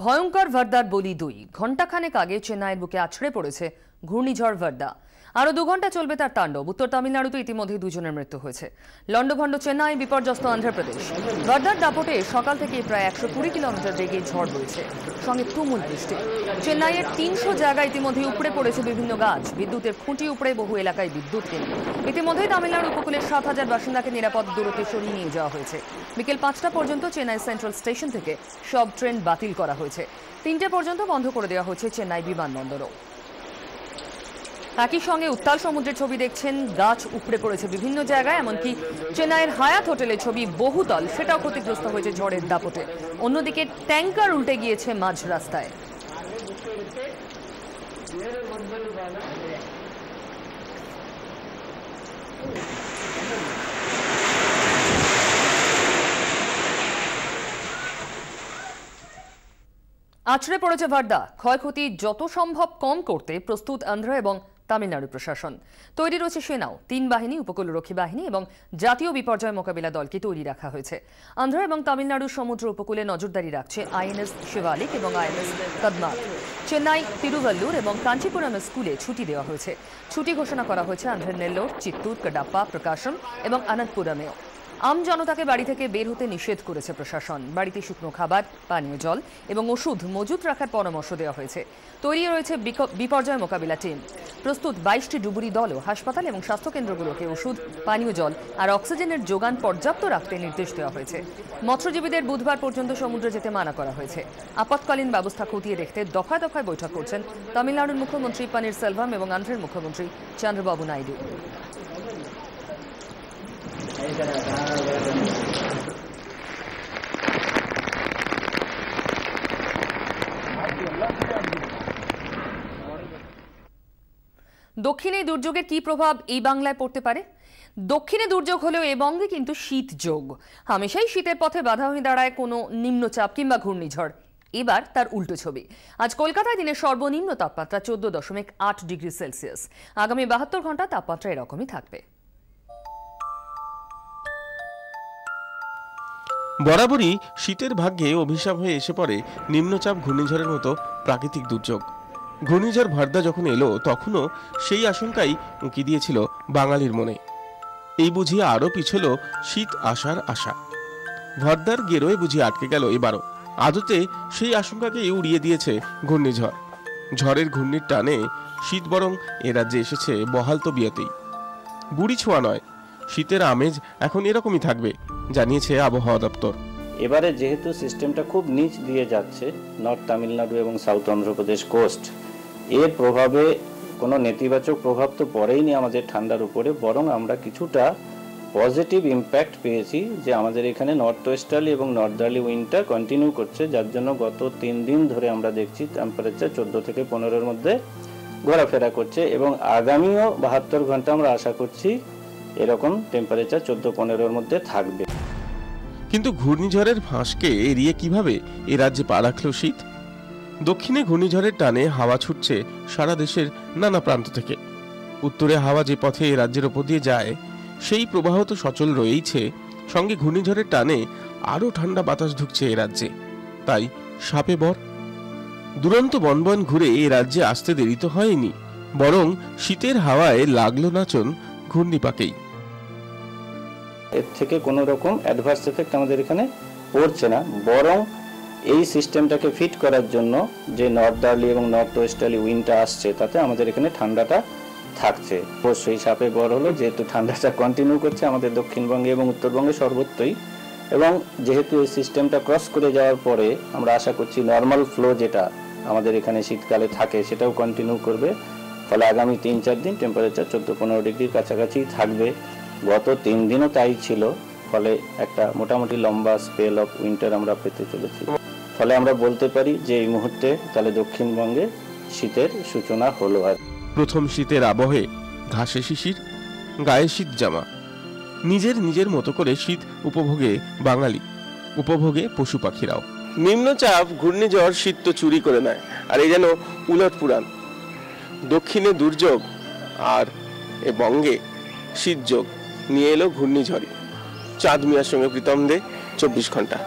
ভয়ঙ্কর ভার্দার বলি দুই। ঘণ্টাখানেক আগে চেন্নাইয়ের বুকে আছড়ে পড়েছে ঘূর্ণিঝড় ভার্দা। আরো 2 ঘন্টা চলবে তার তাণ্ডব। উত্তর তামিলনাড়ুতে ইতিমধ্যে 2 জনের মৃত্যু হয়েছে। লন্ডভন্ড চেন্নাই, বিপর্যস্ত অন্ধ্রপ্রদেশ। ভার্দার দাপটে সকাল থেকে প্রায় 120 কিলোমিটার বেগে ঝড় বইছে, সঙ্গে তুমুল বৃষ্টি। চেন্নাইয়ের 300 জায়গায় ইতিমধ্যে উপড়ে পড়েছে বিভিন্ন গাছ, বিদ্যুতের খুঁটি উপড়ে বহু এলাকায় বিদ্যুৎহীন। ইতিমধ্যে তামিলনাড়ু উপকূলের 7,000 বাসিন্দাকে নিরাপদ দূরত্বে সরিয়ে নিয়ে যাওয়া হয়েছে। বিকেল 5টা পর্যন্ত চেন্নাই সেন্ট্রাল স্টেশন থেকে সব ট্রেন বাতিল করা হয়েছে। 3টে পর্যন্ত বন্ধ করে দেওয়া হয়েছে চেন্নাই বিমানবন্দরও। একই সঙ্গে উত্তাল সমুদ্রের ছবি দেখছেন, গাছ উপড়ে পড়েছে বিভিন্ন জায়গায়, এমনকি চেন্নাইয়ের হায়াত হোটেলের ছবি বহুতল, সেটাও ক্ষতিগ্রস্ত হয়েছে ঝড়ের দাপটে। অন্যদিকে ট্যাঙ্কার উল্টে গিয়েছে মাঝ রাস্তায়। আছড়ে পড়েছে ভার্দা। ক্ষয়ক্ষতি যত সম্ভব কম করতে প্রস্তুত অন্ধ্র এবং তামিলনাড়ু প্রশাসন। তৈরি রয়েছে সেনাও, 3 বাহিনী, উপকূলরক্ষী বাহিনী এবং জাতীয় বিপর্যয় মোকাবিলা দলকে তৈরি রাখা হয়েছে। অন্ধ্র এবং তামিলনাড়ুর সমুদ্র উপকূলে নজরদারি রাখছে আইএনএস শিবালিক এবং আইএনএস কদমাত। চেন্নাই, তিরুভাল্লুর এবং কাঞ্চিপুরমের স্কুলে ছুটি দেওয়া হয়েছে। ছুটি ঘোষণা করা হয়েছে অন্ধ্রের নেল্লোর, চিত্তুর, কডাপ্পা, প্রকাশম এবং অনন্তপুরমেও। আম জনতাকে বাড়ি থেকে বের হতে নিষেধ করেছে প্রশাসন। বাড়িতে শুকনো খাবার, পানীয় জল এবং ওষুধ মজুত রাখার পরামর্শ দেওয়া হয়েছে। তৈরি রয়েছে বিপর্যয় মোকাবিলা টিম। প্রস্তুত 22টি ডুবুরি দলও হাসপাতাল এবং স্বাস্থ্যকেন্দ্রগুলোকে ওষুধ, পানীয় জল আর অক্সিজেনের যোগান পর্যাপ্ত রাখতে নির্দেশ দেওয়া হয়েছে। মৎস্যজীবীদের বুধবার পর্যন্ত সমুদ্রে যেতে মানা করা হয়েছে। আপৎকালীন ব্যবস্থা খতিয়ে দেখতে দফায় দফায় বৈঠক করছেন তামিলনাড়ুর মুখ্যমন্ত্রী পনিরসেলভাম এবং অন্ধ্রের মুখ্যমন্ত্রী চন্দ্রবাবু নাইডু। দক্ষিণে দুর্যোগের কি প্রভাব এই বাংলায় পড়তে পারে? দক্ষিণে দুর্যোগ হলেও এ বঙ্গে কিন্তু শীত যোগ। হামেশাই শীতের পথে বাধা হয়ে দাঁড়ায় কোনো নিম্নচাপ কিংবা ঘূর্ণিঝড়। এবার তার উল্টো ছবি। আজ কলকাতায় দিনের সর্বনিম্ন তাপমাত্রা 14.8 ডিগ্রি সেলসিয়াস। আগামী 72 ঘন্টা তাপমাত্রা এরকমই থাকবে। বরাবরই শীতের ভাগ্যে অভিশাপ হয়ে এসে পড়ে নিম্নচাপ, ঘূর্ণিঝড়ের মতো প্রাকৃতিক দুর্যোগ। ঘূর্ণিঝড় ভার্দা যখন এলো তখনও সেই আশঙ্কাই উঁকি দিয়েছিল বাঙালির মনে। এই বুঝি আরও পিছল শীত আসার আশা। ভার্দার গেরোয় বুঝি আটকে গেল এবারও। আদতে সেই আশঙ্কাকে উড়িয়ে দিয়েছে ঘূর্ণিঝড়। ঝড়ের ঘূর্ণির টানে শীত বরং এ রাজ্যে এসেছে বহাল তবিয়তেই। বুড়ি ছোঁয়া নয়, শীতের আমেজ এখন এরকমই থাকবে জানিয়েছে আবহাওয়া দপ্তর। এবারে যেহেতু সিস্টেমটা খুব নিচ দিয়ে যাচ্ছে, নর্থ তামিলনাড়ু এবং সাউথ অন্ধ্রপ্রদেশ কোস্ট, এর প্রভাবে কোনো নেতিবাচক প্রভাব তো পড়েইনি আমাদের ঠান্ডার উপরে, বরং আমরা কিছুটা পজিটিভ ইম্প্যাক্ট পেয়েছি যে আমাদের এখানে নর্থ ওয়েস্টার্লি এবং নর্দার্লি উইন্ডটা কন্টিনিউ করছে, যার জন্য গত 3 দিন ধরে আমরা দেখছি টেম্পারেচার 14 থেকে 15-এর মধ্যে ঘোরাফেরা করছে এবং আগামীও 72 ঘন্টা আমরা আশা করছি এরকম টেম্পারেচার 14-15-এর মধ্যে থাকবে। কিন্তু ঘূর্ণিঝড়ের ফাঁসকে এড়িয়ে কিভাবে এ রাজ্যে পা রাখল শীত? দক্ষিণে ঘূর্ণিঝড়ের টানে হাওয়া ছুটছে সারা দেশের নানা প্রান্ত থেকে। উত্তরে হাওয়া যে পথে এ রাজ্যের ওপর দিয়ে যায় সেই প্রবাহ তো সচল রয়েইছে, সঙ্গে ঘূর্ণিঝড়ের টানে আরও ঠান্ডা বাতাস ঢুকছে এ রাজ্যে। তাই সাপে বর। দুরন্ত বনবন ঘুরে এ রাজ্যে আসতে দেরি তো হয়নি, বরং শীতের হাওয়ায় লাগলো নাচন ঘূর্ণিপাকেই। এর থেকে কোনো রকম অ্যাডভার্স এফেক্ট আমাদের এখানে পড়ছে না, বরং এই সিস্টেমটাকে ফিট করার জন্য যে নর্দার্লি এবং নর্থ ওয়েস্টার্লি উইন্ডটা আসছে তাতে আমাদের এখানে ঠান্ডাটা থাকছে। অবশ্যই সাপে বর হলো, যেহেতু ঠান্ডাটা কন্টিনিউ করছে আমাদের দক্ষিণবঙ্গে এবং উত্তরবঙ্গে সর্বত্রই, এবং যেহেতু এই সিস্টেমটা ক্রস করে যাওয়ার পরে আমরা আশা করছি নর্মাল ফ্লো যেটা আমাদের এখানে শীতকালে থাকে সেটাও কন্টিনিউ করবে। ফলে আগামী 3-4 দিন টেম্পারেচার 14-15 ডিগ্রির কাছাকাছি থাকবে। গত 3 দিনও তাই ছিল, ফলে একটা মোটামুটি লম্বা স্পেল অফ উইন্টার আমরা পেতে চলেছি। ফলে আমরা বলতে পারি যে এই মুহূর্তে তাহলে দক্ষিণবঙ্গে শীতের সূচনা হলো। আর প্রথম শীতের আবহে ঘাসে শিশির, গায়ে শীত জামা। নিজের মতো করে শীত উপভোগে বাঙালি, উপভোগে পশু পাখিরাও। নিম্নচাপ, ঘূর্ণিঝড় শীত তো চুরি করে নেয়, আর এই যেন উলট পুরাণ। দক্ষিণে দুর্যোগ আর এ বঙ্গে শীতযোগ নিয়ে এলো ঘূর্ণিঝড়। চাঁদ মিয়ার সঙ্গে প্রীতম দে, 24 ঘন্টা।